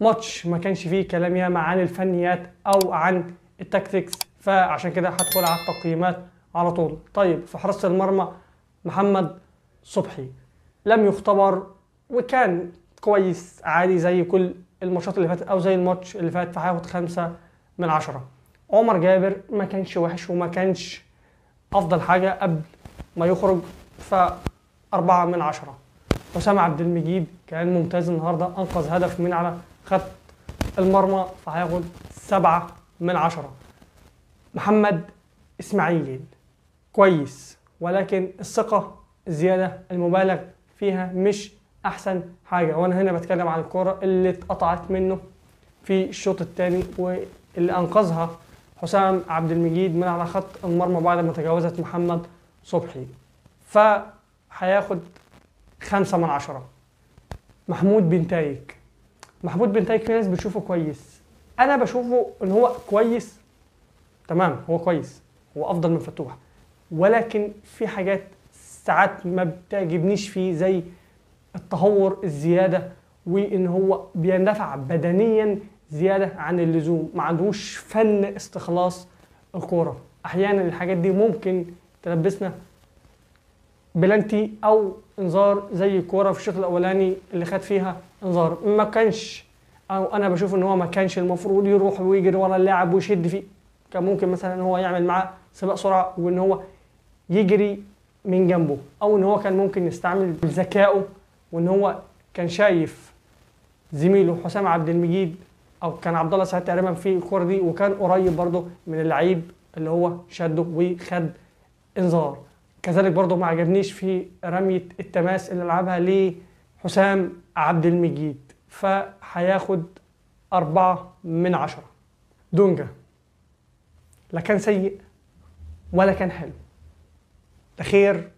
ماتش ما كانش فيه كلام ياما عن الفنيات او عن التكتيكس، فعشان كده هدخل على التقييمات على طول. طيب في حراسة المرمى محمد صبحي لم يختبر، وكان كويس عادي زي كل الماتشات اللي فاتت او زي الماتش اللي فات، فهياخد 5/10. عمر جابر ما كانش وحش وما كانش افضل حاجة قبل ما يخرج، ف4/10. حسام عبد المجيد كان ممتاز النهارده، انقذ هدف من على خط المرمى، فهياخد 7/10. محمد اسماعيل كويس، ولكن الثقة الزيادة المبالغ فيها مش أحسن حاجة، وأنا هنا بتكلم عن الكرة اللي اتقطعت منه في الشوط الثاني واللي أنقذها حسام عبد المجيد من على خط المرمى بعد ما تجاوزت محمد صبحي، فهياخد 5/10. محمود بنتايك في ناس بتشوفه كويس، أنا بشوفه إن هو كويس تمام، هو كويس، هو أفضل من فتوح، ولكن في حاجات ساعات ما بتعجبنيش فيه، زي التهور الزيادة، وإن هو بيندفع بدنيا زيادة عن اللزوم، ما عندوش فن استخلاص الكورة. أحيانا الحاجات دي ممكن تلبسنا بلانتي أو إنذار، زي الكورة في الشوط الأولاني اللي خد فيها إنذار، ما كانش، أو أنا بشوف إن هو ما كانش المفروض يروح ويجري ورا اللاعب ويشد فيه. كان ممكن مثلا إن هو يعمل معاه سباق سرعة وإن هو يجري من جنبه، او ان هو كان ممكن يستعمل ذكائه، وان هو كان شايف زميله حسام عبد المجيد او كان عبد الله سعيد تقريبا في الكوره دي، وكان قريب برضه من اللعيب اللي هو شده وخد انذار. كذلك برضه ما عجبنيش في رميه التماس اللي لعبها لحسام عبد المجيد، فهياخد 4/10. دونجا لا كان سيء ولا كان حلو، ده خير